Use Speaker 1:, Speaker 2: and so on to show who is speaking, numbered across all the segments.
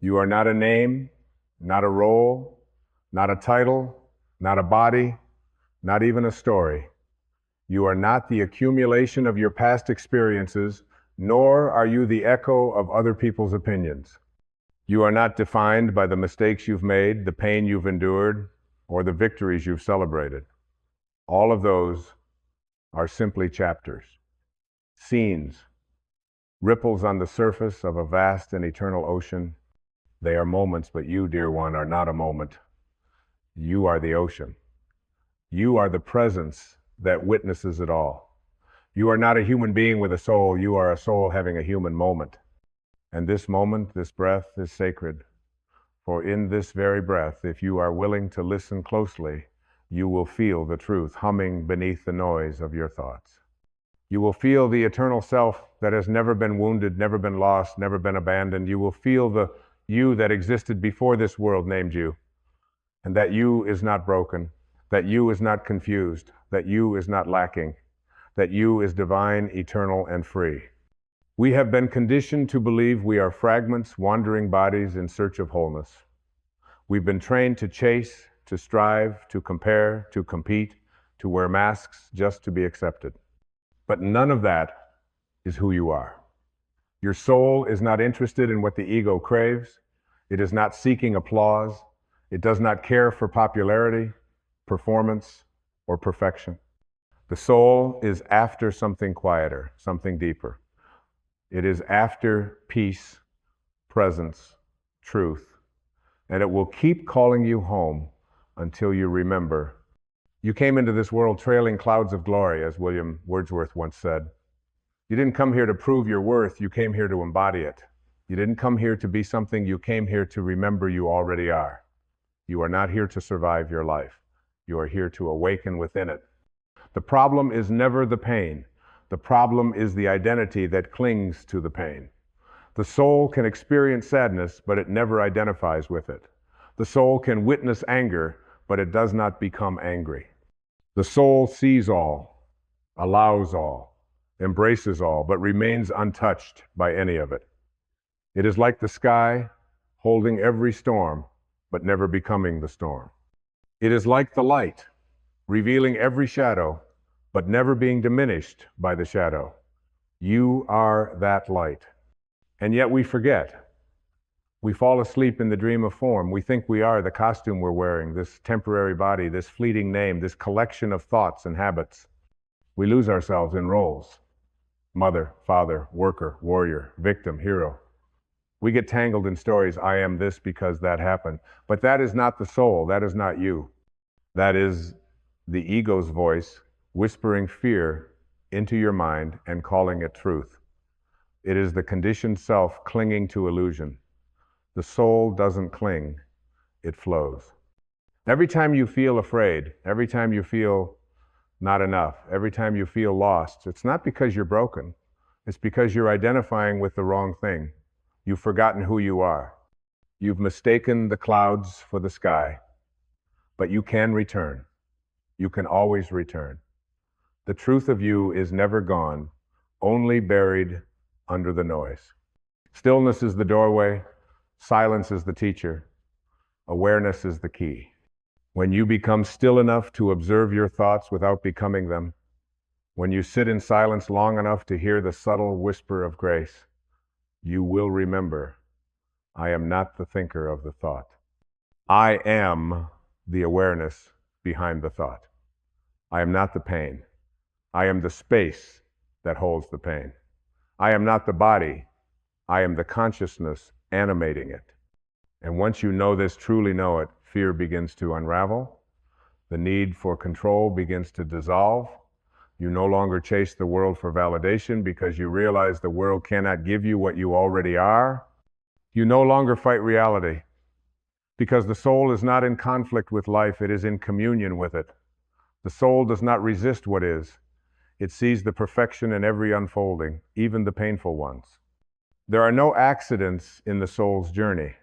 Speaker 1: You are not a name, not a role, not a title, not a body, not even a story. You are not the accumulation of your past experiences, nor are you the echo of other people's opinions. You are not defined by the mistakes you've made, the pain you've endured, or the victories you've celebrated. All of those are simply chapters, scenes, ripples on the surface of a vast and eternal ocean. They are moments, but you, dear one, are not a moment. You are the ocean. You are the presence that witnesses it all. You are not a human being with a soul. You are a soul having a human moment. And this moment, this breath is sacred. For in this very breath, if you are willing to listen closely, you will feel the truth humming beneath the noise of your thoughts. You will feel the eternal self that has never been wounded, never been lost, never been abandoned. You will feel the you that existed before this world named you, and that you is not broken, that you is not confused, that you is not lacking, that you is divine, eternal, and free. We have been conditioned to believe we are fragments, wandering bodies in search of wholeness. We've been trained to chase, to strive, to compare, to compete, to wear masks just to be accepted. But none of that is who you are. Your soul is not interested in what the ego craves. It is not seeking applause. It does not care for popularity, performance, or perfection. The soul is after something quieter, something deeper. It is after peace, presence, truth, and it will keep calling you home until you remember. You came into this world trailing clouds of glory, as William Wordsworth once said. You didn't come here to prove your worth, you came here to embody it. You didn't come here to be something, you came here to remember you already are. You are not here to survive your life. You are here to awaken within it. The problem is never the pain. The problem is the identity that clings to the pain. The soul can experience sadness, but it never identifies with it. The soul can witness anger, but it does not become angry. The soul sees all, allows all, embraces all, but remains untouched by any of it. It is like the sky, holding every storm, but never becoming the storm. It is like the light, revealing every shadow, but never being diminished by the shadow. You are that light. And yet we forget. We fall asleep in the dream of form. We think we are the costume we're wearing, this temporary body, this fleeting name, this collection of thoughts and habits. We lose ourselves in roles. Mother, father, worker, warrior, victim, hero. We get tangled in stories, I am this because that happened. But that is not the soul, that is not you. That is the ego's voice whispering fear into your mind and calling it truth. It is the conditioned self clinging to illusion. The soul doesn't cling, it flows. Every time you feel afraid, every time you feel not enough, every time you feel lost, it's not because you're broken. It's because you're identifying with the wrong thing. You've forgotten who you are. You've mistaken the clouds for the sky. But you can return. You can always return. The truth of you is never gone, only buried under the noise. Stillness is the doorway. Silence is the teacher. Awareness is the key. When you become still enough to observe your thoughts without becoming them, when you sit in silence long enough to hear the subtle whisper of grace, you will remember, I am not the thinker of the thought. I am the awareness behind the thought. I am not the pain. I am the space that holds the pain. I am not the body. I am the consciousness animating it. And once you know this, truly know it, fear begins to unravel. The need for control begins to dissolve. You no longer chase the world for validation because you realize the world cannot give you what you already are. You no longer fight reality because the soul is not in conflict with life, it is in communion with it. The soul does not resist what is. It sees the perfection in every unfolding, even the painful ones. There are no accidents in the soul's journey.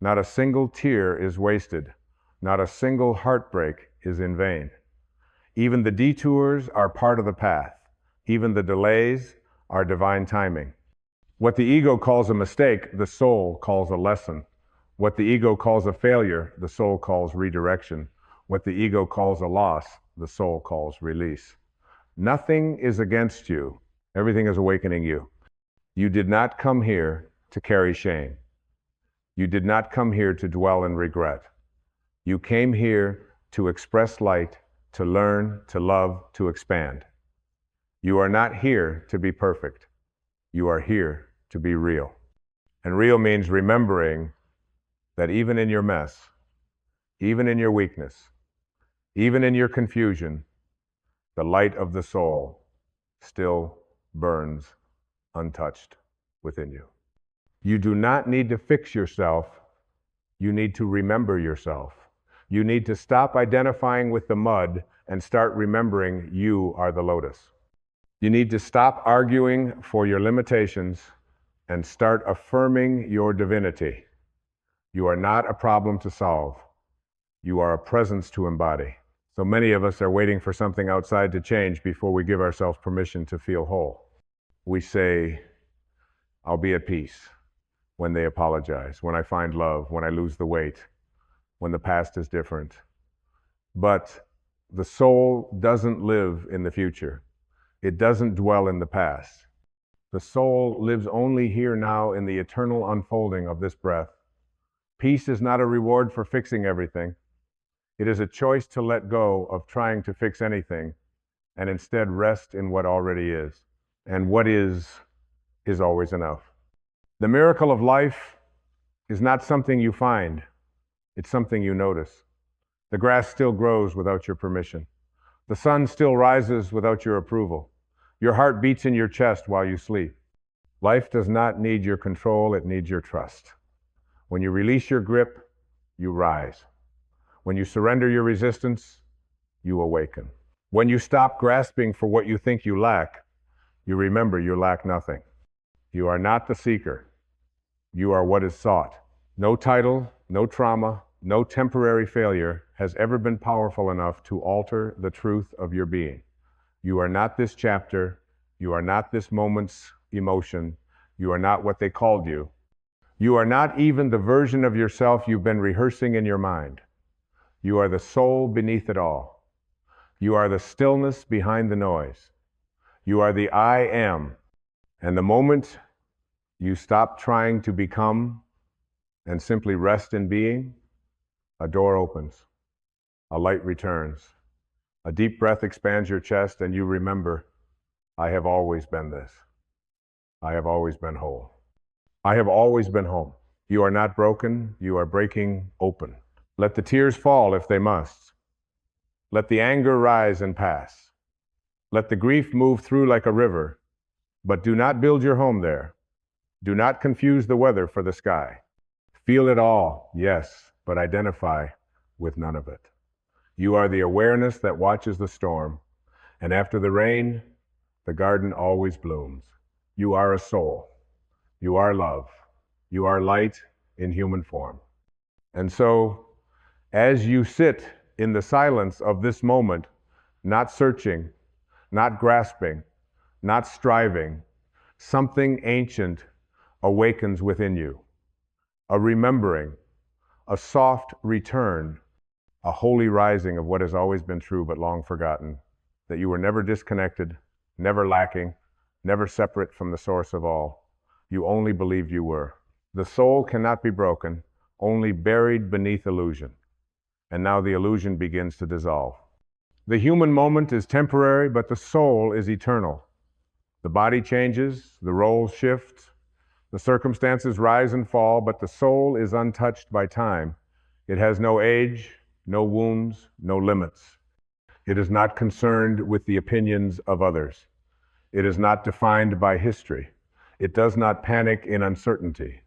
Speaker 1: Not a single tear is wasted. Not a single heartbreak is in vain. Even the detours are part of the path. Even the delays are divine timing. What the ego calls a mistake, the soul calls a lesson. What the ego calls a failure, the soul calls redirection. What the ego calls a loss, the soul calls release. Nothing is against you. Everything is awakening you. You did not come here to carry shame. You did not come here to dwell in regret. You came here to express light, to learn, to love, to expand. You are not here to be perfect. You are here to be real. And real means remembering that even in your mess, even in your weakness, even in your confusion, the light of the soul still burns untouched within you. You do not need to fix yourself. You need to remember yourself. You need to stop identifying with the mud and start remembering you are the lotus. You need to stop arguing for your limitations and start affirming your divinity. You are not a problem to solve. You are a presence to embody. So many of us are waiting for something outside to change before we give ourselves permission to feel whole. We say, I'll be at peace when they apologize, when I find love, when I lose the weight, when the past is different. But the soul doesn't live in the future. It doesn't dwell in the past. The soul lives only here now in the eternal unfolding of this breath. Peace is not a reward for fixing everything. It is a choice to let go of trying to fix anything and instead rest in what already is. And what is always enough. The miracle of life is not something you find. It's something you notice. The grass still grows without your permission. The sun still rises without your approval. Your heart beats in your chest while you sleep. Life does not need your control, it needs your trust. When you release your grip, you rise. When you surrender your resistance, you awaken. When you stop grasping for what you think you lack, you remember you lack nothing. You are not the seeker. You are what is sought. No title, no trauma, no temporary failure has ever been powerful enough to alter the truth of your being. You are not this chapter. You are not this moment's emotion. You are not what they called you. You are not even the version of yourself you've been rehearsing in your mind. You are the soul beneath it all. You are the stillness behind the noise. You are the I am. And the moment you stop trying to become and simply rest in being, a door opens, a light returns, a deep breath expands your chest, and you remember, I have always been this. I have always been whole. I have always been home. You are not broken, you are breaking open. Let the tears fall if they must. Let the anger rise and pass. Let the grief move through like a river, but do not build your home there. Do not confuse the weather for the sky. Feel it all, yes, but identify with none of it. You are the awareness that watches the storm, and after the rain, the garden always blooms. You are a soul. You are love. You are light in human form. And so, as you sit in the silence of this moment, not searching, not grasping, not striving, something ancient awakens within you. A remembering, a soft return, a holy rising of what has always been true but long forgotten, that you were never disconnected, never lacking, never separate from the source of all. You only believed you were. The soul cannot be broken, only buried beneath illusion. And now the illusion begins to dissolve. The human moment is temporary, but the soul is eternal. The body changes, the roles shift, the circumstances rise and fall, but the soul is untouched by time. It has no age, no wounds, no limits. It is not concerned with the opinions of others. It is not defined by history. It does not panic in uncertainty.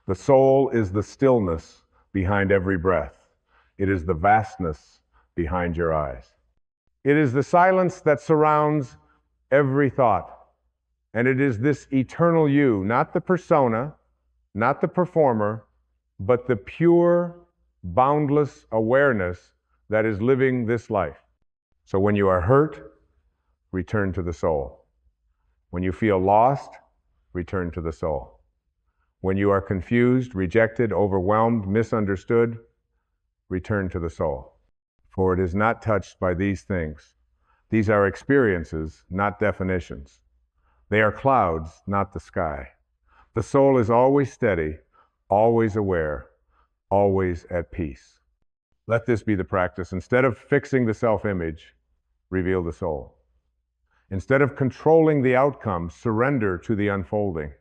Speaker 1: The soul is the stillness behind every breath. It is the vastness behind your eyes. It is the silence that surrounds every thought. And it is this eternal you, not the persona, not the performer, but the pure, boundless awareness that is living this life. So when you are hurt, return to the soul. When you feel lost, return to the soul. When you are confused, rejected, overwhelmed, misunderstood, return to the soul. For it is not touched by these things. These are experiences, not definitions. They are clouds, not the sky. The soul is always steady, always aware, always at peace. Let this be the practice. Instead of fixing the self-image, reveal the soul. Instead of controlling the outcome, surrender to the unfolding.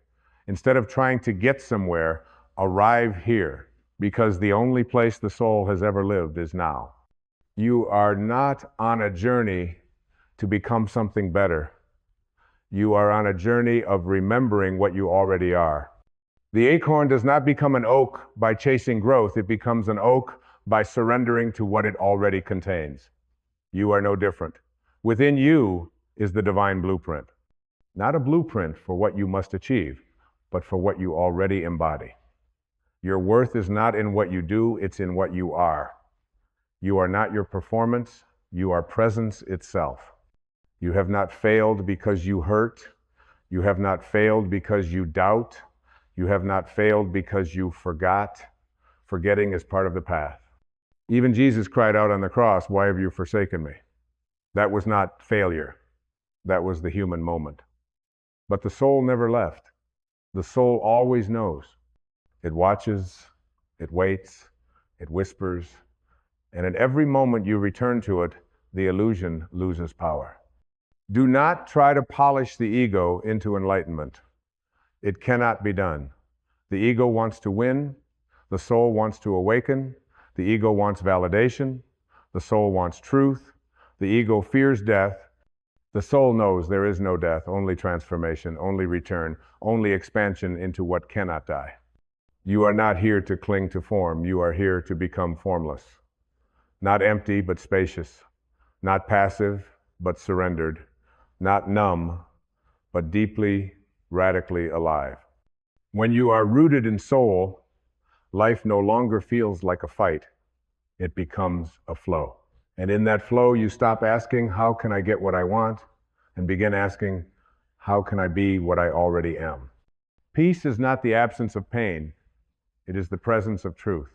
Speaker 1: Instead of trying to get somewhere, arrive here, because the only place the soul has ever lived is now. You are not on a journey to become something better. You are on a journey of remembering what you already are. The acorn does not become an oak by chasing growth. It becomes an oak by surrendering to what it already contains. You are no different. Within you is the divine blueprint. Not a blueprint for what you must achieve, but for what you already embody. Your worth is not in what you do, it's in what you are. You are not your performance, you are presence itself. You have not failed because you hurt. You have not failed because you doubt. You have not failed because you forgot. Forgetting is part of the path. Even Jesus cried out on the cross, "Why have you forsaken me?" That was not failure. That was the human moment. But the soul never left. The soul always knows. It watches, it waits, it whispers, and at every moment you return to it, the illusion loses power. Do not try to polish the ego into enlightenment. It cannot be done. The ego wants to win. The soul wants to awaken. The ego wants validation. The soul wants truth. The ego fears death. The soul knows there is no death, only transformation, only return, only expansion into what cannot die. You are not here to cling to form. You are here to become formless. Not empty, but spacious. Not passive, but surrendered. Not numb, but deeply, radically alive. When you are rooted in soul, life no longer feels like a fight. It becomes a flow. And in that flow, you stop asking, how can I get what I want? And begin asking, how can I be what I already am? Peace is not the absence of pain. It is the presence of truth.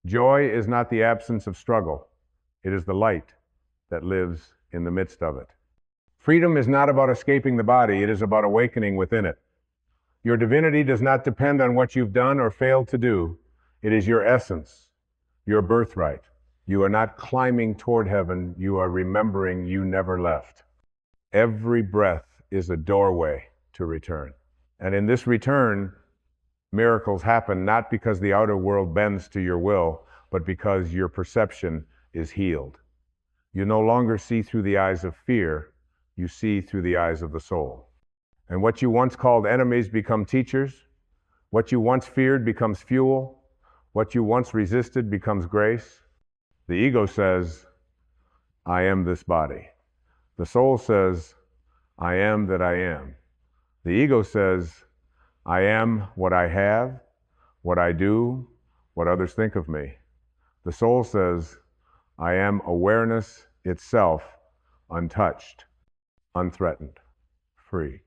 Speaker 1: Joy is not the absence of struggle. It is the light that lives in the midst of it. Freedom is not about escaping the body. It is about awakening within it. Your divinity does not depend on what you've done or failed to do. It is your essence, your birthright. You are not climbing toward heaven. You are remembering you never left. Every breath is a doorway to return. And in this return, miracles happen not because the outer world bends to your will, but because your perception is healed. You no longer see through the eyes of fear. You see through the eyes of the soul. And what you once called enemies become teachers. What you once feared becomes fuel. What you once resisted becomes grace. The ego says, I am this body. The soul says, I am that I am. The ego says, I am what I have, what I do, what others think of me. The soul says, I am awareness itself, untouched, unthreatened, free.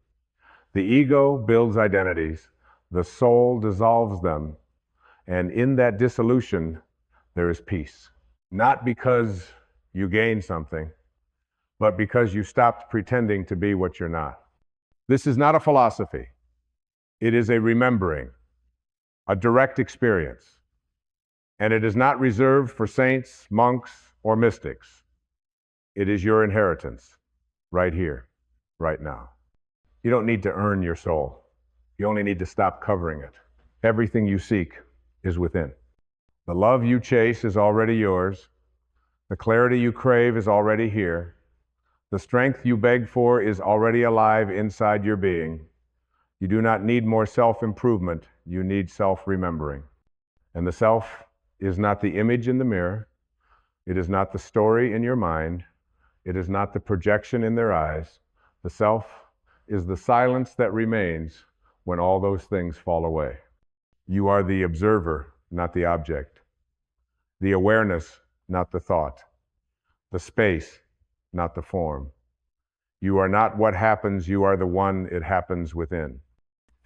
Speaker 1: The ego builds identities, the soul dissolves them, and in that dissolution, there is peace. Not because you gain something, but because you stopped pretending to be what you're not. This is not a philosophy. It is a remembering, a direct experience. And it is not reserved for saints, monks, or mystics. It is your inheritance, right here, right now. You don't need to earn your soul. You only need to stop covering it. Everything you seek is within. The love you chase is already yours. The clarity you crave is already here. The strength you beg for is already alive inside your being. You do not need more self-improvement. You need self-remembering. And the self is not the image in the mirror. It is not the story in your mind. It is not the projection in their eyes. The self is the silence that remains when all those things fall away. You are the observer, not the object. The awareness, not the thought. The space, not the form. You are not what happens, you are the one it happens within.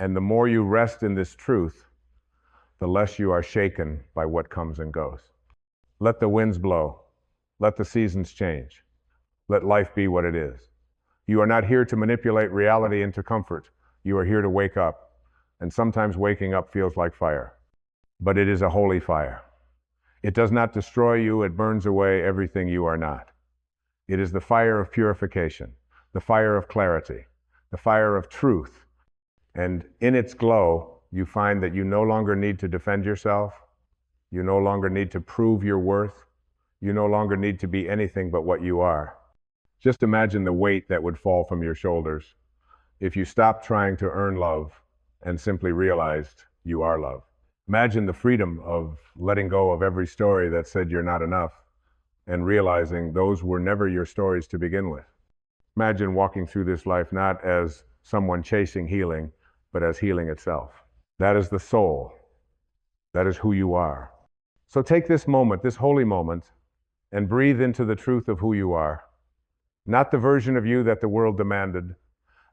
Speaker 1: And the more you rest in this truth, the less you are shaken by what comes and goes. Let the winds blow. Let the seasons change. Let life be what it is. You are not here to manipulate reality into comfort. You are here to wake up. And sometimes waking up feels like fire. But it is a holy fire. It does not destroy you. It burns away everything you are not. It is the fire of purification, the fire of clarity, the fire of truth. And in its glow, you find that you no longer need to defend yourself. You no longer need to prove your worth. You no longer need to be anything but what you are. Just imagine the weight that would fall from your shoulders if you stopped trying to earn love and simply realized you are love. Imagine the freedom of letting go of every story that said you're not enough and realizing those were never your stories to begin with. Imagine walking through this life not as someone chasing healing, but as healing itself. That is the soul. That is who you are. So take this moment, this holy moment, and breathe into the truth of who you are. Not the version of you that the world demanded,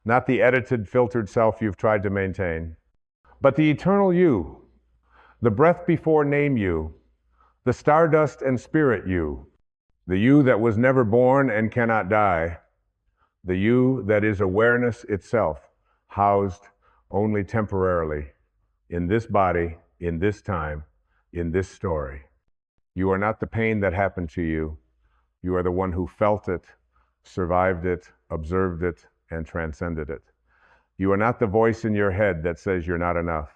Speaker 1: not the edited, filtered self you've tried to maintain, but the eternal you, the breath before name you, the stardust and spirit you, the you that was never born and cannot die, the you that is awareness itself, housed only temporarily in this body, in this time, in this story. You are not the pain that happened to you. You are the one who felt it, survived it, observed it, and transcended it. You are not the voice in your head that says you're not enough.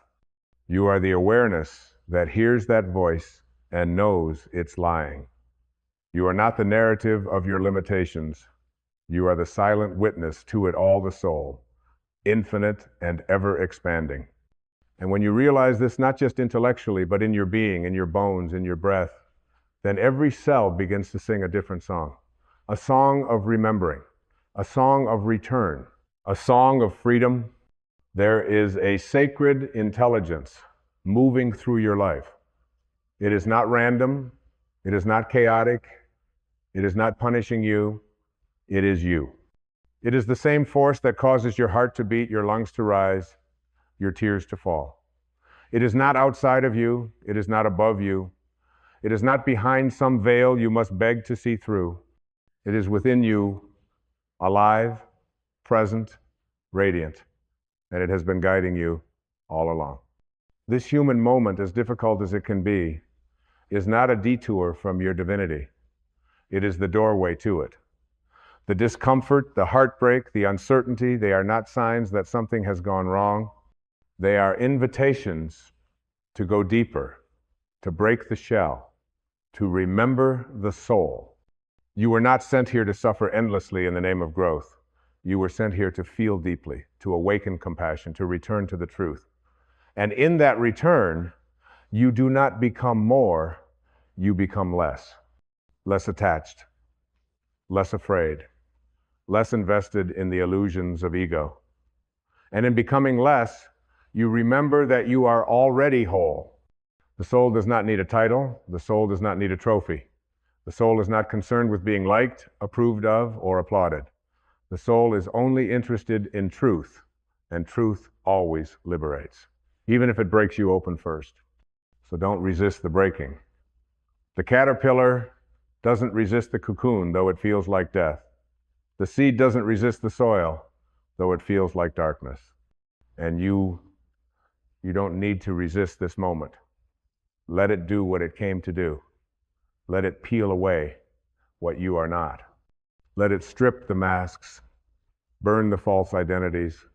Speaker 1: You are the awareness that hears that voice and knows it's lying. You are not the narrative of your limitations. You are the silent witness to it all, the soul, infinite and ever expanding. And when you realize this, not just intellectually, but in your being, in your bones, in your breath, then every cell begins to sing a different song. A song of remembering, a song of return, a song of freedom. There is a sacred intelligence moving through your life. It is not random. It is not chaotic. It is not punishing you. It is you. It is the same force that causes your heart to beat, your lungs to rise, your tears to fall. It is not outside of you. It is not above you. It is not behind some veil you must beg to see through. It is within you, alive, present, radiant, and it has been guiding you all along. This human moment, as difficult as it can be, is not a detour from your divinity. It is the doorway to it. The discomfort, the heartbreak, the uncertainty, they are not signs that something has gone wrong. They are invitations to go deeper, to break the shell, to remember the soul. You were not sent here to suffer endlessly in the name of growth. You were sent here to feel deeply, to awaken compassion, to return to the truth. And in that return, you do not become more, you become less. Less attached, less afraid, less invested in the illusions of ego. And in becoming less, you remember that you are already whole. The soul does not need a title. The soul does not need a trophy. The soul is not concerned with being liked, approved of, or applauded. The soul is only interested in truth, and truth always liberates, even if it breaks you open first. So don't resist the breaking. The caterpillar doesn't resist the cocoon, though it feels like death. The seed doesn't resist the soil, though it feels like darkness. And you don't need to resist this moment. Let it do what it came to do. Let it peel away what you are not. Let it strip the masks, burn the false identities,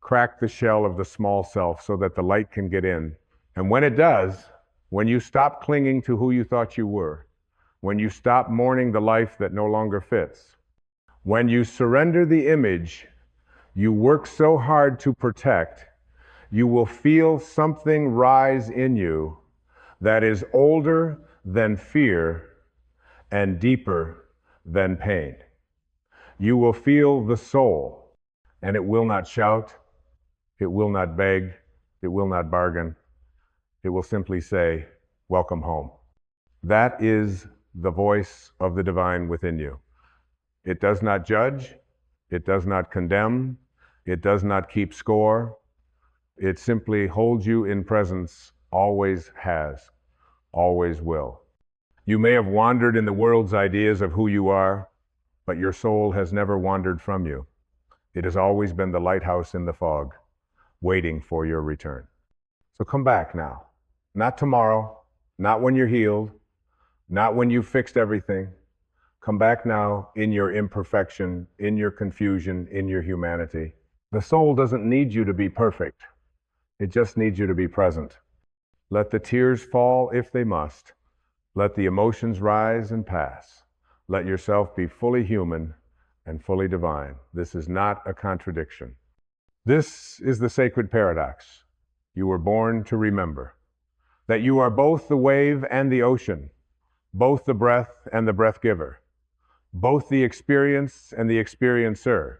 Speaker 1: crack the shell of the small self so that the light can get in. And when it does, when you stop clinging to who you thought you were, when you stop mourning the life that no longer fits, when you surrender the image you work so hard to protect, you will feel something rise in you that is older than fear and deeper than pain. You will feel the soul, and it will not shout, it will not beg, it will not bargain. It will simply say, welcome home. That is the voice of the divine within you. It does not judge, it does not condemn, it does not keep score. It simply holds you in presence, always has, always will. You may have wandered in the world's ideas of who you are, but your soul has never wandered from you. It has always been the lighthouse in the fog, waiting for your return. So come back now. Not tomorrow, not when you're healed, not when you've fixed everything. Come back now in your imperfection, in your confusion, in your humanity. The soul doesn't need you to be perfect. It just needs you to be present. Let the tears fall if they must. Let the emotions rise and pass. Let yourself be fully human and fully divine. This is not a contradiction. This is the sacred paradox. You were born to remember that you are both the wave and the ocean, both the breath and the breath giver, both the experience and the experiencer.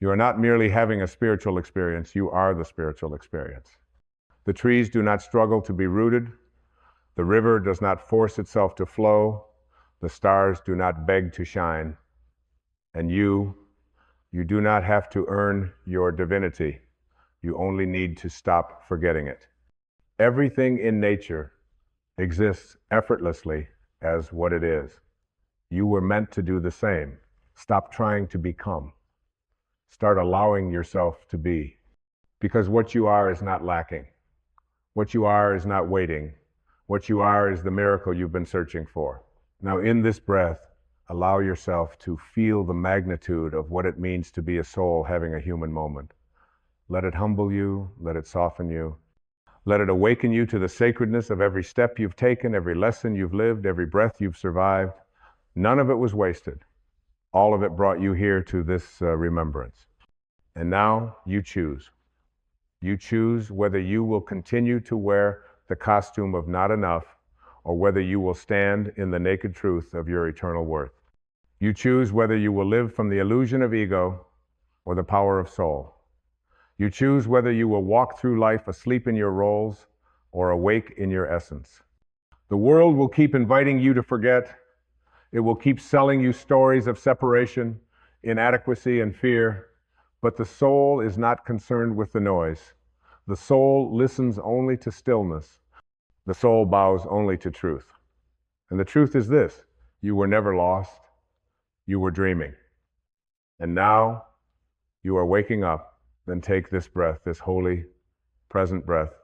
Speaker 1: You are not merely having a spiritual experience, you are the spiritual experience. The trees do not struggle to be rooted. The river does not force itself to flow. The stars do not beg to shine. And you do not have to earn your divinity. You only need to stop forgetting it. Everything in nature exists effortlessly as what it is. You were meant to do the same. Stop trying to become. Start allowing yourself to be. Because what you are is not lacking. What you are is not waiting. What you are is the miracle you've been searching for. Now, in this breath, allow yourself to feel the magnitude of what it means to be a soul having a human moment. Let it humble you. Let it soften you. Let it awaken you to the sacredness of every step you've taken, every lesson you've lived, every breath you've survived. None of it was wasted. All of it brought you here to this remembrance. And now you choose. You choose whether you will continue to wear the costume of not enough or whether you will stand in the naked truth of your eternal worth. You choose whether you will live from the illusion of ego or the power of soul. You choose whether you will walk through life asleep in your roles or awake in your essence. The world will keep inviting you to forget. It will keep selling you stories of separation, inadequacy, and fear. But the soul is not concerned with the noise. The soul listens only to stillness. The soul bows only to truth. And the truth is this: you were never lost. You were dreaming. And now you are waking up. Then take this breath, this holy, present breath,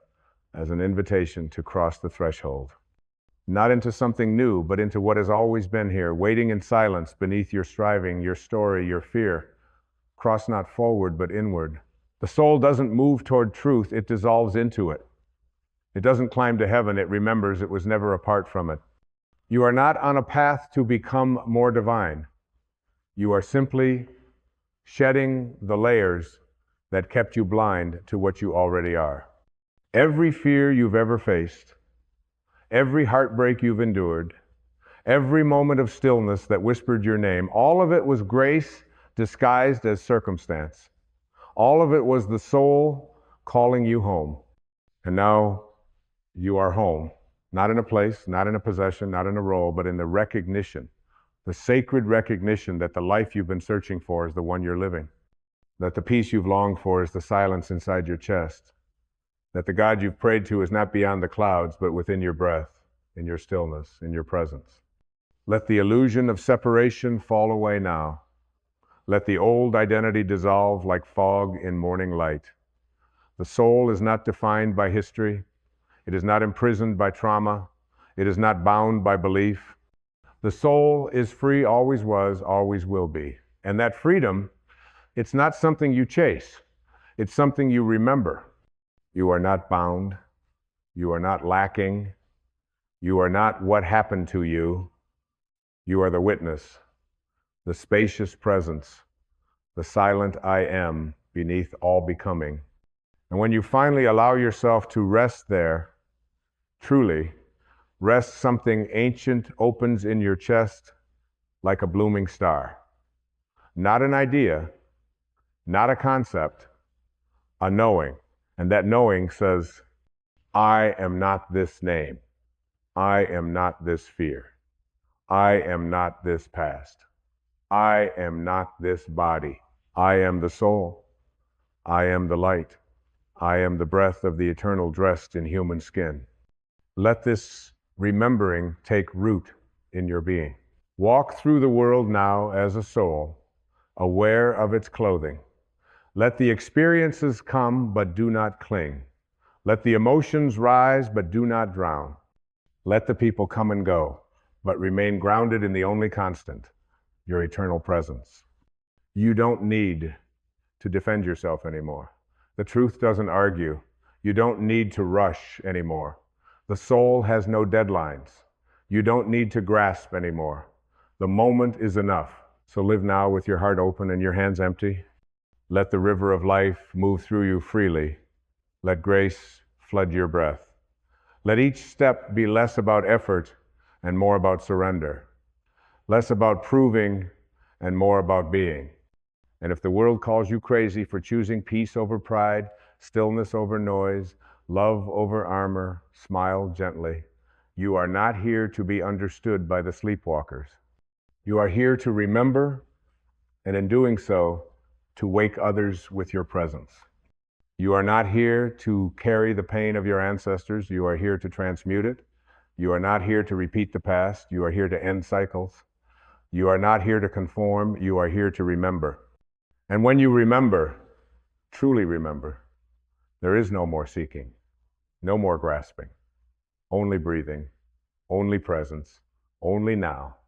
Speaker 1: as an invitation to cross the threshold. Not into something new, but into what has always been here, waiting in silence beneath your striving, your story, your fear. Cross not forward, but inward. The soul doesn't move toward truth, it dissolves into it. It doesn't climb to heaven, it remembers it was never apart from it. You are not on a path to become more divine. You are simply shedding the layers that kept you blind to what you already are. Every fear you've ever faced, every heartbreak you've endured, every moment of stillness that whispered your name, all of it was grace disguised as circumstance. All of it was the soul calling you home. And now you are home, not in a place, not in a possession, not in a role, but in the recognition, the sacred recognition that the life you've been searching for is the one you're living, that the peace you've longed for is the silence inside your chest, that the God you've prayed to is not beyond the clouds, but within your breath, in your stillness, in your presence. Let the illusion of separation fall away now. Let the old identity dissolve like fog in morning light. The soul is not defined by history. It is not imprisoned by trauma. It is not bound by belief. The soul is free, always was, always will be. And that freedom, it's not something you chase. It's something you remember. You are not bound. You are not lacking. You are not what happened to you. You are the witness, the spacious presence, the silent I am beneath all becoming. And when you finally allow yourself to rest there, truly, rest, something ancient opens in your chest like a blooming star. Not an idea, not a concept, a knowing. And that knowing says, I am not this name. I am not this fear. I am not this past. I am not this body. I am the soul. I am the light. I am the breath of the eternal dressed in human skin. Let this remembering take root in your being. Walk through the world now as a soul, aware of its clothing. Let the experiences come, but do not cling. Let the emotions rise, but do not drown. Let the people come and go, but remain grounded in the only constant, your eternal presence. You don't need to defend yourself anymore. The truth doesn't argue. You don't need to rush anymore. The soul has no deadlines. You don't need to grasp anymore. The moment is enough. So live now with your heart open and your hands empty. Let the river of life move through you freely. Let grace flood your breath. Let each step be less about effort and more about surrender. Less about proving and more about being. And if the world calls you crazy for choosing peace over pride, stillness over noise, love over armor, smile gently. You are not here to be understood by the sleepwalkers. You are here to remember, and in doing so, to wake others with your presence. You are not here to carry the pain of your ancestors. You are here to transmute it. You are not here to repeat the past. You are here to end cycles. You are not here to conform. You are here to remember. And when you remember, truly remember, there is no more seeking, no more grasping, only breathing, only presence, only now.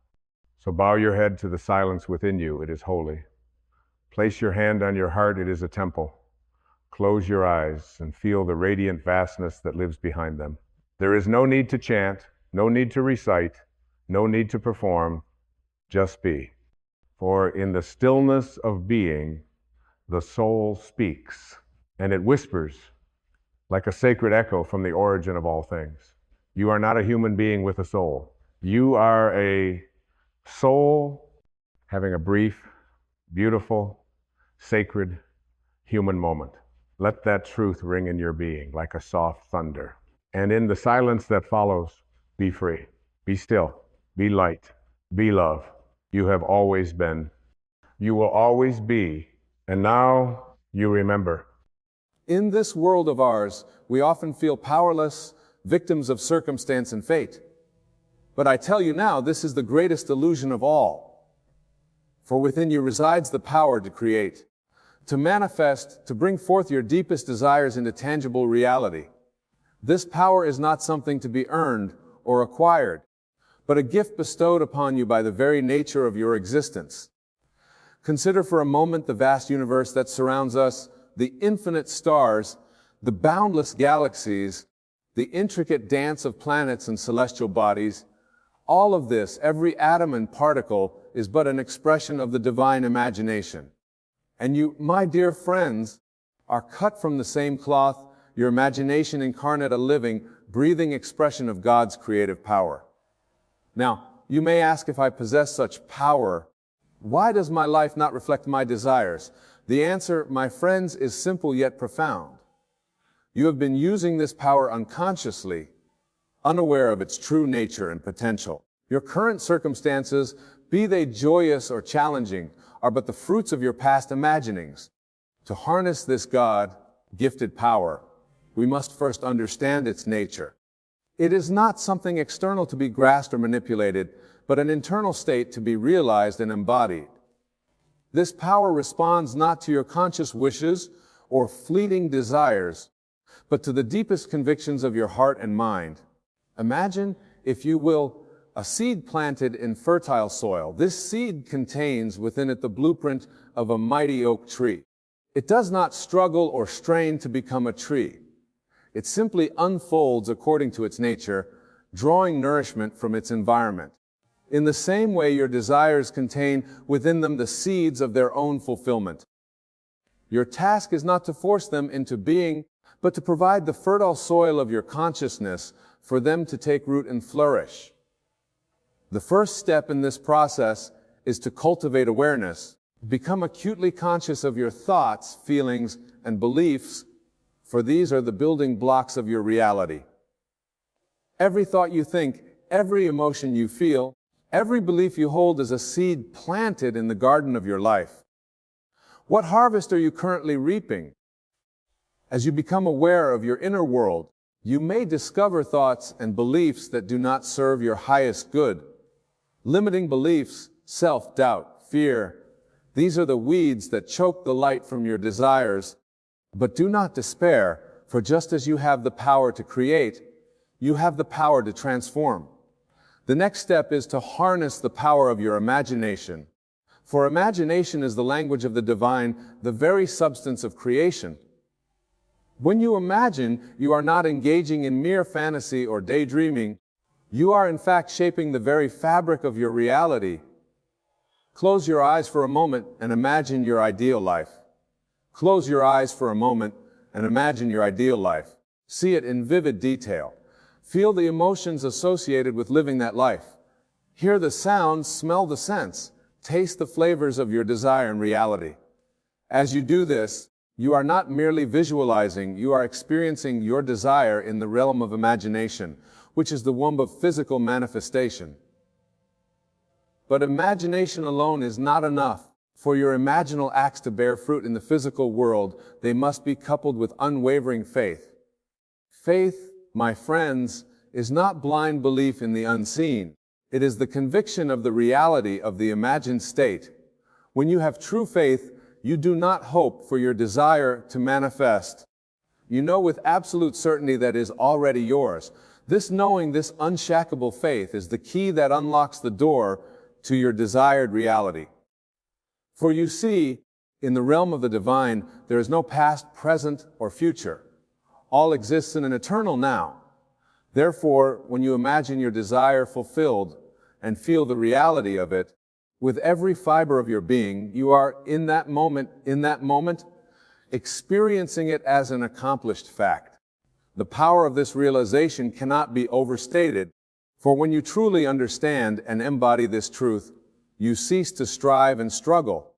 Speaker 1: So bow your head to the silence within you. It is holy. Place your hand on your heart. It is a temple. Close your eyes and feel the radiant vastness that lives behind them. There is no need to chant, no need to recite, no need to perform. Just be. For in the stillness of being, the soul speaks, and it whispers like a sacred echo from the origin of all things. You are not a human being with a soul. You are a soul having a brief, beautiful, sacred human moment. Let that truth ring in your being like a soft thunder. And in the silence that follows, be free, be still, be light, be love. You have always been. You will always be. And now you remember.
Speaker 2: In this world of ours, we often feel powerless, victims of circumstance and fate. But I tell you now, this is the greatest illusion of all. For within you resides the power to create, to manifest, to bring forth your deepest desires into tangible reality. This power is not something to be earned or acquired, but a gift bestowed upon you by the very nature of your existence. Consider for a moment the vast universe that surrounds us, the infinite stars, the boundless galaxies, the intricate dance of planets and celestial bodies. All of this, every atom and particle, is but an expression of the divine imagination. And you, my dear friends, are cut from the same cloth, your imagination incarnate a living, breathing expression of God's creative power. Now, you may ask, if I possess such power, why does my life not reflect my desires? The answer, my friends, is simple yet profound. You have been using this power unconsciously, unaware of its true nature and potential. Your current circumstances, be they joyous or challenging, are but the fruits of your past imaginings. To harness this God-gifted power, we must first understand its nature. It is not something external to be grasped or manipulated, but an internal state to be realized and embodied. This power responds not to your conscious wishes or fleeting desires, but to the deepest convictions of your heart and mind. Imagine, if you will, a seed planted in fertile soil. This seed contains within it the blueprint of a mighty oak tree. It does not struggle or strain to become a tree. It simply unfolds according to its nature, drawing nourishment from its environment. In the same way, your desires contain within them the seeds of their own fulfillment. Your task is not to force them into being, but to provide the fertile soil of your consciousness for them to take root and flourish. The first step in this process is to cultivate awareness. Become acutely conscious of your thoughts, feelings, and beliefs, for these are the building blocks of your reality. Every thought you think, every emotion you feel, every belief you hold is a seed planted in the garden of your life. What harvest are you currently reaping? As you become aware of your inner world, you may discover thoughts and beliefs that do not serve your highest good. Limiting beliefs, self-doubt, fear, these are the weeds that choke the light from your desires. But do not despair, for just as you have the power to create, you have the power to transform. The next step is to harness the power of your imagination. For imagination is the language of the divine, the very substance of creation. When you imagine, you are not engaging in mere fantasy or daydreaming. You are in fact shaping the very fabric of your reality. Close your eyes for a moment and imagine your ideal life. Close your eyes for a moment and imagine your ideal life. See it in vivid detail. Feel the emotions associated with living that life. Hear the sounds, smell the scents, taste the flavors of your desire and reality. As you do this, you are not merely visualizing, you are experiencing your desire in the realm of imagination, which is the womb of physical manifestation. But imagination alone is not enough. For your imaginal acts to bear fruit in the physical world, they must be coupled with unwavering faith. Faith, my friends, is not blind belief in the unseen. It is the conviction of the reality of the imagined state. When you have true faith, you do not hope for your desire to manifest. You know with absolute certainty that it is already yours. This knowing, this unshakable faith, is the key that unlocks the door to your desired reality. For you see, in the realm of the divine, there is no past, present, or future. All exists in an eternal now. Therefore, when you imagine your desire fulfilled and feel the reality of it, with every fiber of your being, you are in that moment, experiencing it as an accomplished fact. The power of this realization cannot be overstated, for when you truly understand and embody this truth, you cease to strive and struggle.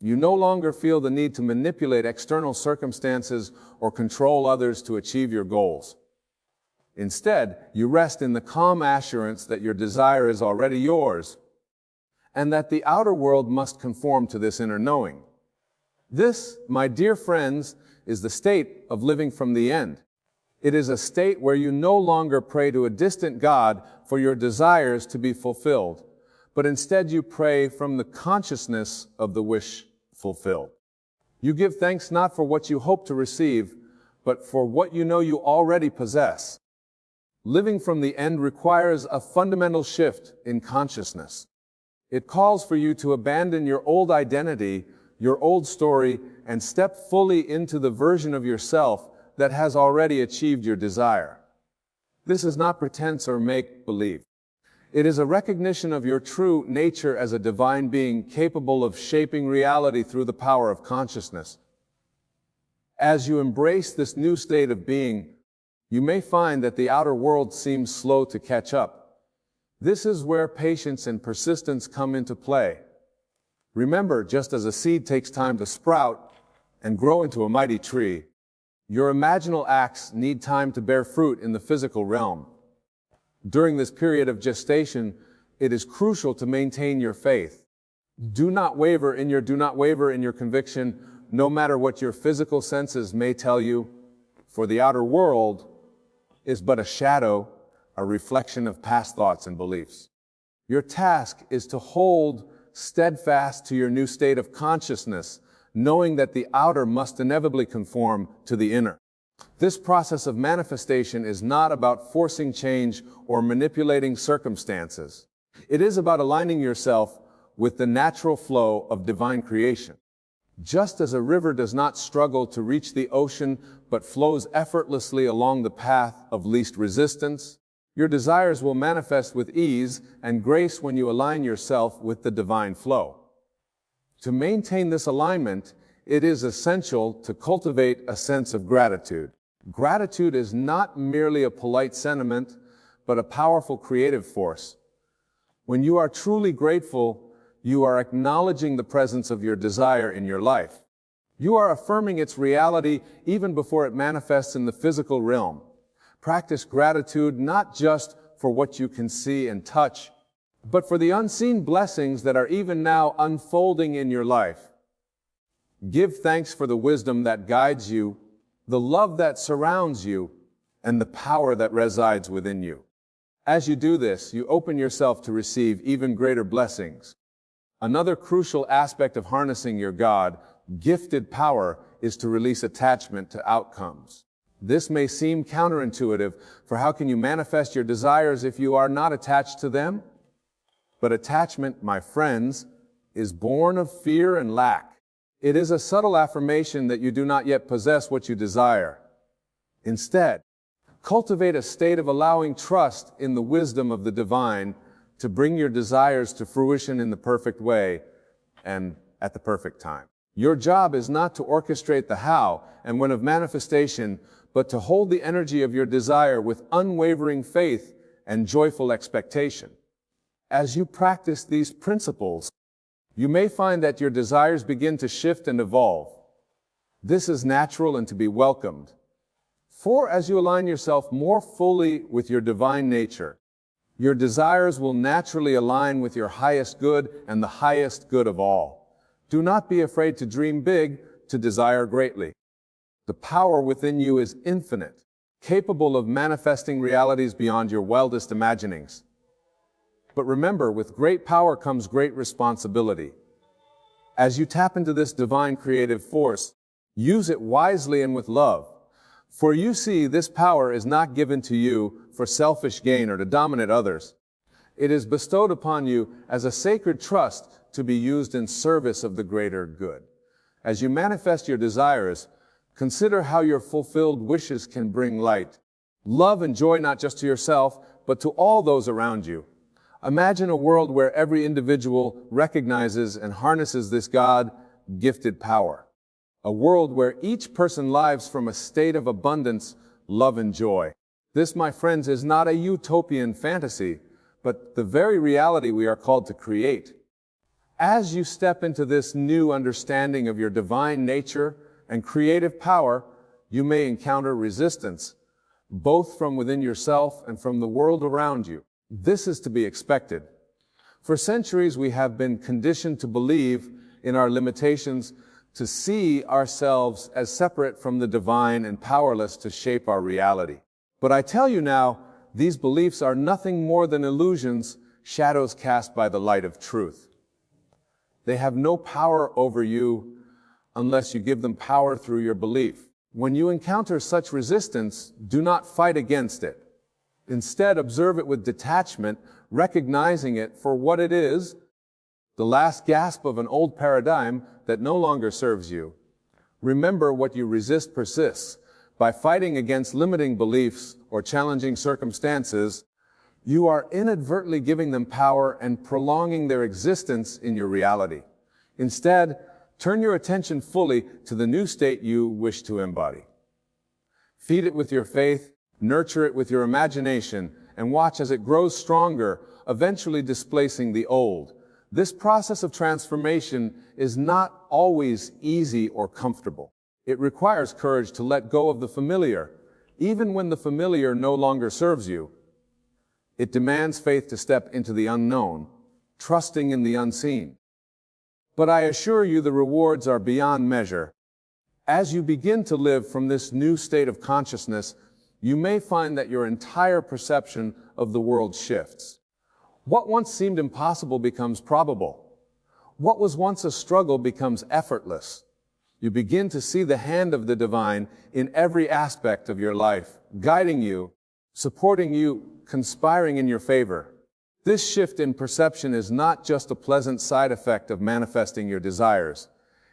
Speaker 2: You no longer feel the need to manipulate external circumstances or control others to achieve your goals. Instead, you rest in the calm assurance that your desire is already yours, and that the outer world must conform to this inner knowing. This, my dear friends, is the state of living from the end. It is a state where you no longer pray to a distant God for your desires to be fulfilled, but instead you pray from the consciousness of the wish fulfilled. You give thanks not for what you hope to receive, but for what you know you already possess. Living from the end requires a fundamental shift in consciousness. It calls for you to abandon your old identity, your old story, and step fully into the version of yourself that has already achieved your desire. This is not pretense or make-believe. It is a recognition of your true nature as a divine being capable of shaping reality through the power of consciousness. As you embrace this new state of being, you may find that the outer world seems slow to catch up. This is where patience and persistence come into play. Remember, just as a seed takes time to sprout and grow into a mighty tree, your imaginal acts need time to bear fruit in the physical realm. During this period of gestation, it is crucial to maintain your faith. Do not waver in your conviction, no matter what your physical senses may tell you, for the outer world is but a shadow, a reflection of past thoughts and beliefs. Your task is to hold steadfast to your new state of consciousness, knowing that the outer must inevitably conform to the inner. This process of manifestation is not about forcing change or manipulating circumstances. It is about aligning yourself with the natural flow of divine creation. Just as a river does not struggle to reach the ocean, but flows effortlessly along the path of least resistance, your desires will manifest with ease and grace when you align yourself with the divine flow. To maintain this alignment, it is essential to cultivate a sense of gratitude. Gratitude is not merely a polite sentiment, but a powerful creative force. When you are truly grateful, you are acknowledging the presence of your desire in your life. You are affirming its reality even before it manifests in the physical realm. Practice gratitude not just for what you can see and touch, but for the unseen blessings that are even now unfolding in your life. Give thanks for the wisdom that guides you, the love that surrounds you, and the power that resides within you. As you do this, you open yourself to receive even greater blessings. Another crucial aspect of harnessing your God-gifted power is to release attachment to outcomes. This may seem counterintuitive, for how can you manifest your desires if you are not attached to them? But attachment, my friends, is born of fear and lack. It is a subtle affirmation that you do not yet possess what you desire. Instead, cultivate a state of allowing trust in the wisdom of the divine to bring your desires to fruition in the perfect way and at the perfect time. Your job is not to orchestrate the how and when of manifestation, but to hold the energy of your desire with unwavering faith and joyful expectation. As you practice these principles, you may find that your desires begin to shift and evolve. This is natural and to be welcomed. For as you align yourself more fully with your divine nature, your desires will naturally align with your highest good and the highest good of all. Do not be afraid to dream big, to desire greatly. The power within you is infinite, capable of manifesting realities beyond your wildest imaginings. But remember, with great power comes great responsibility. As you tap into this divine creative force, use it wisely and with love. For you see, this power is not given to you for selfish gain or to dominate others. It is bestowed upon you as a sacred trust to be used in service of the greater good. As you manifest your desires, consider how your fulfilled wishes can bring light, love and joy not just to yourself, but to all those around you. Imagine a world where every individual recognizes and harnesses this God-gifted power. A world where each person lives from a state of abundance, love, and joy. This, my friends, is not a utopian fantasy, but the very reality we are called to create. As you step into this new understanding of your divine nature and creative power, you may encounter resistance, both from within yourself and from the world around you. This is to be expected. For centuries, we have been conditioned to believe in our limitations, to see ourselves as separate from the divine and powerless to shape our reality. But I tell you now, these beliefs are nothing more than illusions, shadows cast by the light of truth. They have no power over you unless you give them power through your belief. When you encounter such resistance, do not fight against it. Instead, observe it with detachment, recognizing it for what it is, the last gasp of an old paradigm that no longer serves you. Remember, what you resist persists. By fighting against limiting beliefs or challenging circumstances, you are inadvertently giving them power and prolonging their existence in your reality. Instead, turn your attention fully to the new state you wish to embody. Feed it with your faith, nurture it with your imagination, and watch as it grows stronger, eventually displacing the old. This process of transformation is not always easy or comfortable. It requires courage to let go of the familiar, even when the familiar no longer serves you. It demands faith to step into the unknown, trusting in the unseen. But I assure you the rewards are beyond measure. As you begin to live from this new state of consciousness, you may find that your entire perception of the world shifts. What once seemed impossible becomes probable. What was once a struggle becomes effortless. You begin to see the hand of the divine in every aspect of your life, guiding you, supporting you, conspiring in your favor. This shift in perception is not just a pleasant side effect of manifesting your desires.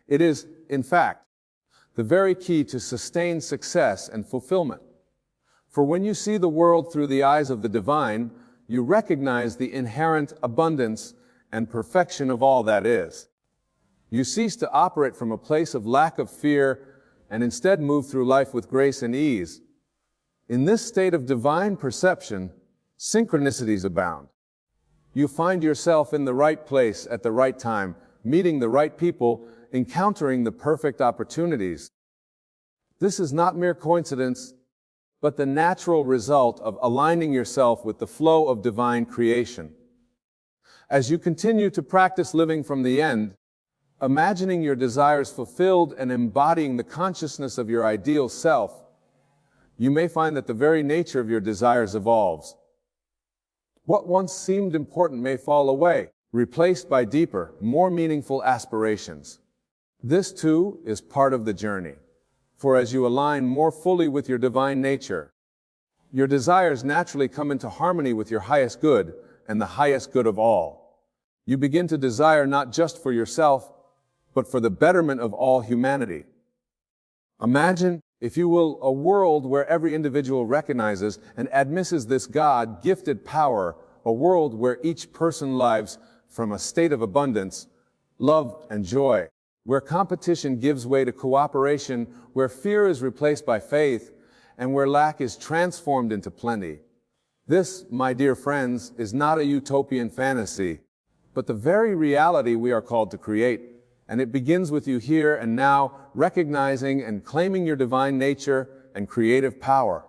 Speaker 2: It is, in fact, the very key to sustained success and fulfillment. For when you see the world through the eyes of the divine, you recognize the inherent abundance and perfection of all that is. You cease to operate from a place of lack of fear and instead move through life with grace and ease. In this state of divine perception, synchronicities abound. You find yourself in the right place at the right time, meeting the right people, encountering the perfect opportunities. This is not mere coincidence, but the natural result of aligning yourself with the flow of divine creation. As you continue to practice living from the end, Imagining your desires fulfilled and embodying the consciousness of your ideal self, you may find that the very nature of your desires evolves. What once seemed important may fall away, replaced by deeper, more meaningful aspirations. This, too, is part of the journey. For as you align more fully with your divine nature, your desires naturally come into harmony with your highest good and the highest good of all. You begin to desire not just for yourself, but for the betterment of all humanity. Imagine, if you will, a world where every individual recognizes and admits this God-gifted power, a world where each person lives from a state of abundance, love, and joy, where competition gives way to cooperation, where fear is replaced by faith, and where lack is transformed into plenty. This, my dear friends, is not a utopian fantasy, but the very reality we are called to create. And it begins with you here and now, recognizing and claiming your divine nature and creative power.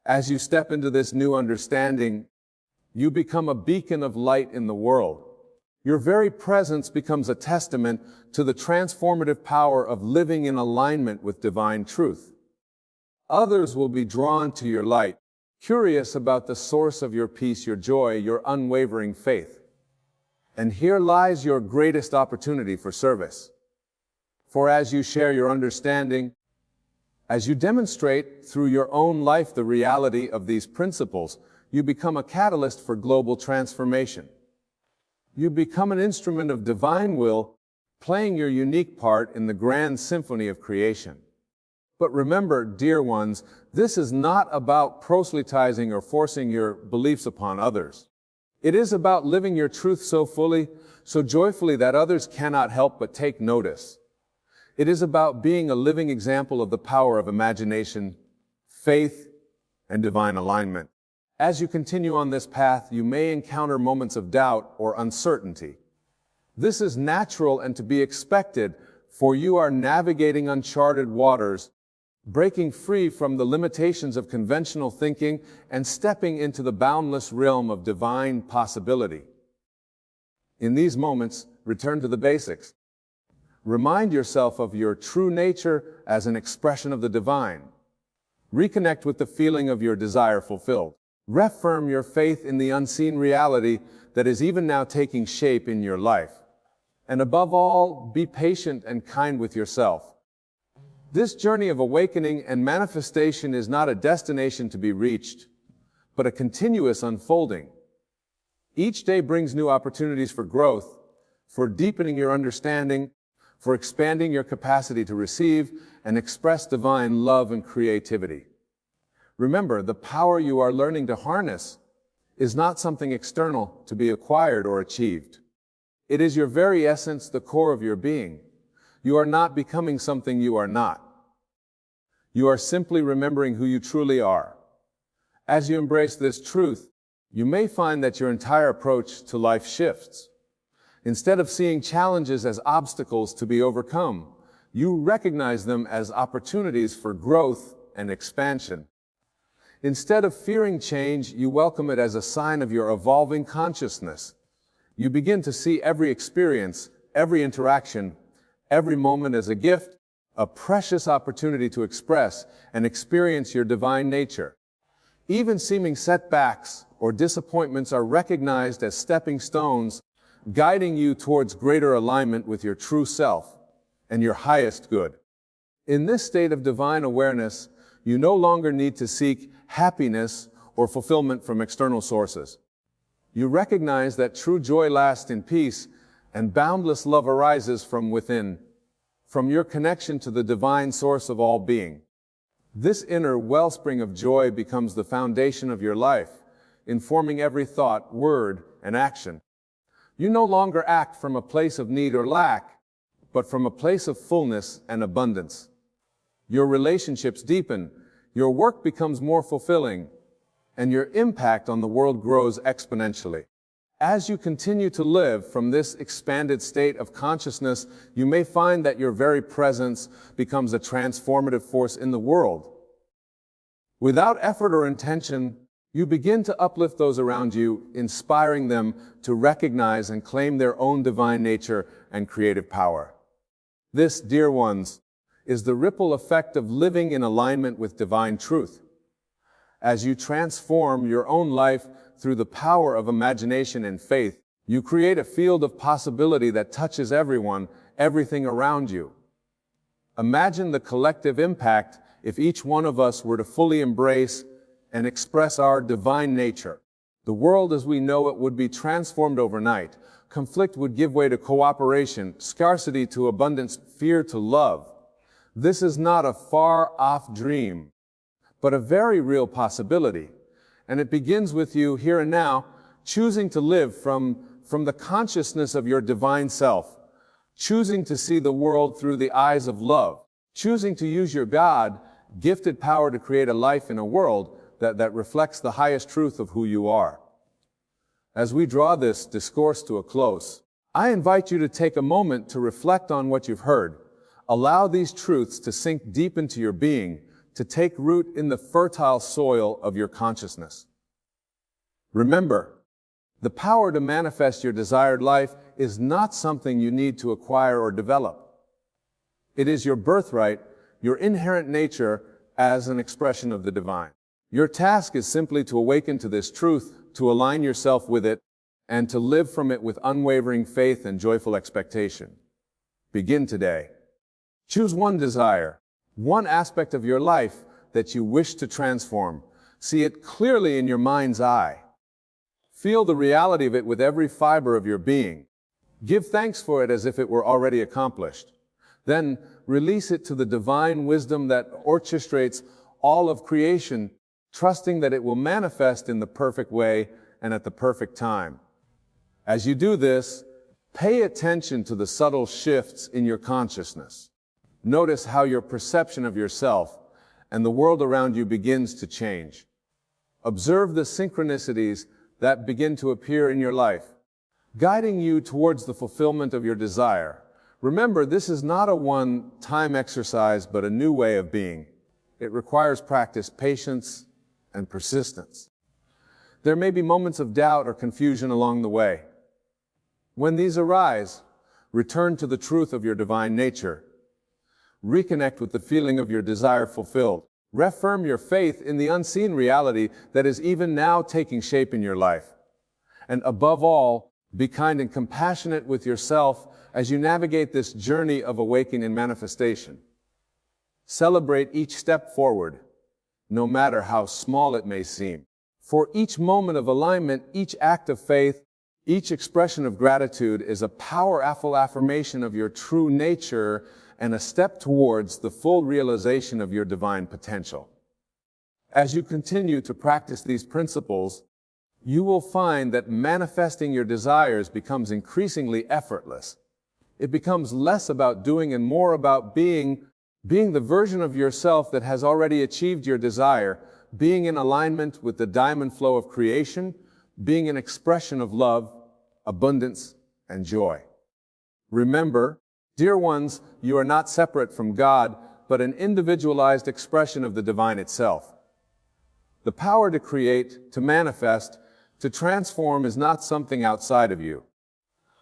Speaker 2: As you step into this new understanding, you become a beacon of light in the world. Your very presence becomes a testament to the transformative power of living in alignment with divine truth. Others will be drawn to your light, curious about the source of your peace, your joy, your unwavering faith. And here lies your greatest opportunity for service. For as you share your understanding, as you demonstrate through your own life the reality of these principles, you become a catalyst for global transformation. You become an instrument of divine will, playing your unique part in the grand symphony of creation. But remember, dear ones, this is not about proselytizing or forcing your beliefs upon others. It is about living your truth so fully, so joyfully that others cannot help but take notice. It is about being a living example of the power of imagination, faith, and divine alignment. As you continue on this path, you may encounter moments of doubt or uncertainty. This is natural and to be expected, for you are navigating uncharted waters, breaking free from the limitations of conventional thinking and stepping into the boundless realm of divine possibility. In these moments, return to the basics. Remind yourself of your true nature as an expression of the divine. Reconnect with the feeling of your desire fulfilled. Reaffirm your faith in the unseen reality that is even now taking shape in your life. And above all, be patient and kind with yourself. This journey of awakening and manifestation is not a destination to be reached, but a continuous unfolding. Each day brings new opportunities for growth, for deepening your understanding, for expanding your capacity to receive and express divine love and creativity. Remember, the power you are learning to harness is not something external to be acquired or achieved. It is your very essence, the core of your being. You are not becoming something you are not. You are simply remembering who you truly are. As you embrace this truth, you may find that your entire approach to life shifts. Instead of seeing challenges as obstacles to be overcome, you recognize them as opportunities for growth and expansion. Instead of fearing change, you welcome it as a sign of your evolving consciousness. You begin to see every experience, every interaction, every moment as a gift, a precious opportunity to express and experience your divine nature. Even seeming setbacks or disappointments are recognized as stepping stones, guiding you towards greater alignment with your true self and your highest good. In this state of divine awareness, you no longer need to seek happiness or fulfillment from external sources. You recognize that true joy lasts in peace and boundless love arises from within, from your connection to the divine source of all being. This inner wellspring of joy becomes the foundation of your life, informing every thought, word, and action. You no longer act from a place of need or lack, but from a place of fullness and abundance. Your relationships deepen, your work becomes more fulfilling, and your impact on the world grows exponentially. As you continue to live from this expanded state of consciousness, you may find that your very presence becomes a transformative force in the world. Without effort or intention, You begin to uplift those around you, inspiring them to recognize and claim their own divine nature and creative power. This, dear ones, is the ripple effect of living in alignment with divine truth. As you transform your own life through the power of imagination and faith, you create a field of possibility that touches everyone, everything around you. Imagine the collective impact if each one of us were to fully embrace and express our divine nature. The world as we know it would be transformed overnight. Conflict would give way to cooperation, scarcity to abundance, fear to love. This is not a far-off dream, but a very real possibility. And it begins with you here and now, choosing to live from the consciousness of your divine self, choosing to see the world through the eyes of love, choosing to use your God-gifted power to create a life in a world that reflects the highest truth of who you are. As we draw this discourse to a close, I invite you to take a moment to reflect on what you've heard. Allow these truths to sink deep into your being, to take root in the fertile soil of your consciousness. Remember, the power to manifest your desired life is not something you need to acquire or develop. It is your birthright, your inherent nature as an expression of the divine. Your task is simply to awaken to this truth, to align yourself with it, and to live from it with unwavering faith and joyful expectation. Begin today. Choose one desire, one aspect of your life that you wish to transform. See it clearly in your mind's eye. Feel the reality of it with every fiber of your being. Give thanks for it as if it were already accomplished. Then release it to the divine wisdom that orchestrates all of creation, trusting that it will manifest in the perfect way and at the perfect time. As you do this, pay attention to the subtle shifts in your consciousness. Notice how your perception of yourself and the world around you begins to change. Observe the synchronicities that begin to appear in your life, guiding you towards the fulfillment of your desire. Remember, this is not a one-time exercise, but a new way of being. It requires practice, patience, and persistence. There may be moments of doubt or confusion along the way. When these arise, return to the truth of your divine nature. Reconnect with the feeling of your desire fulfilled. Reaffirm your faith in the unseen reality that is even now taking shape in your life. And above all, be kind and compassionate with yourself as you navigate this journey of awakening and manifestation. Celebrate each step forward, no matter how small it may seem. For each moment of alignment, each act of faith, each expression of gratitude is a powerful affirmation of your true nature and a step towards the full realization of your divine potential. As you continue to practice these principles, you will find that manifesting your desires becomes increasingly effortless. It becomes less about doing and more about being the version of yourself that has already achieved your desire, being in alignment with the diamond flow of creation, being an expression of love, abundance, and joy. Remember, dear ones, you are not separate from God, but an individualized expression of the divine itself. The power to create, to manifest, to transform is not something outside of you,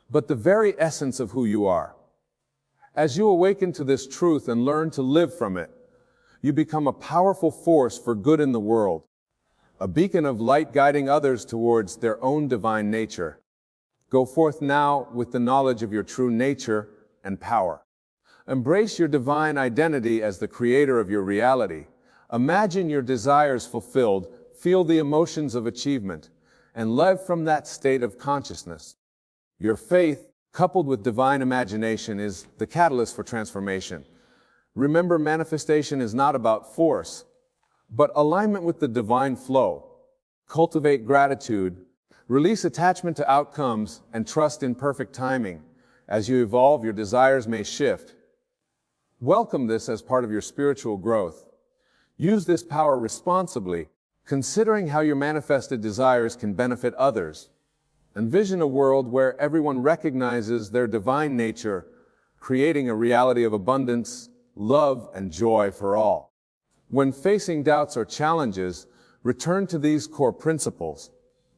Speaker 2: but the very essence of who you are. As you awaken to this truth and learn to live from it, you become a powerful force for good in the world, a beacon of light guiding others towards their own divine nature. Go forth now with the knowledge of your true nature and power. Embrace your divine identity as the creator of your reality. Imagine your desires fulfilled, feel the emotions of achievement, and live from that state of consciousness. Your faith, coupled with divine imagination, is the catalyst for transformation. Remember, manifestation is not about force, but alignment with the divine flow. Cultivate gratitude, release attachment to outcomes, and trust in perfect timing. As you evolve, your desires may shift. Welcome this as part of your spiritual growth. Use this power responsibly, considering how your manifested desires can benefit others. Envision a world where everyone recognizes their divine nature, creating a reality of abundance, love, and joy for all. When facing doubts or challenges, Return to these core principles.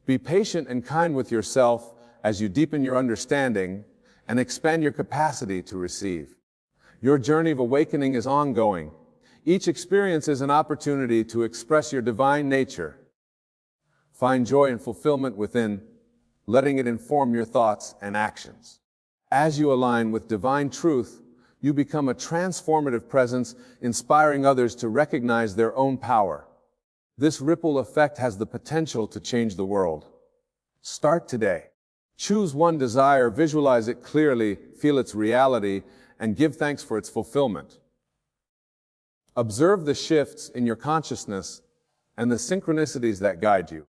Speaker 2: Be patient and kind with yourself as you deepen your understanding and expand your capacity to receive. Your journey of awakening is ongoing. Each experience is an opportunity to express your divine nature. Find joy and fulfillment within, letting it inform your thoughts and actions. As you align with divine truth, you become a transformative presence, inspiring others to recognize their own power. This ripple effect has the potential to change the world. Start today. Choose one desire, visualize it clearly, feel its reality, and give thanks for its fulfillment. Observe the shifts in your consciousness and the synchronicities that guide you.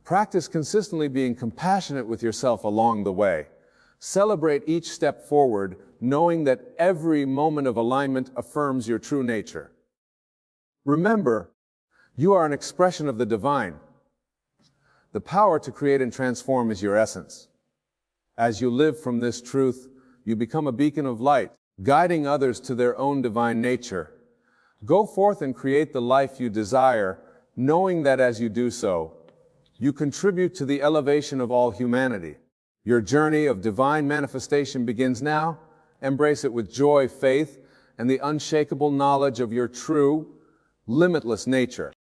Speaker 2: Practice consistently being compassionate with yourself along the way. Celebrate each step forward, knowing that every moment of alignment affirms your true nature. Remember, you are an expression of the divine. The power to create and transform is your essence. As you live from this truth, you become a beacon of light, guiding others to their own divine nature. Go forth and create the life you desire, knowing that as you do so, you contribute to the elevation of all humanity. Your journey of divine manifestation begins now. Embrace it with joy, faith, and the unshakable knowledge of your true, limitless nature.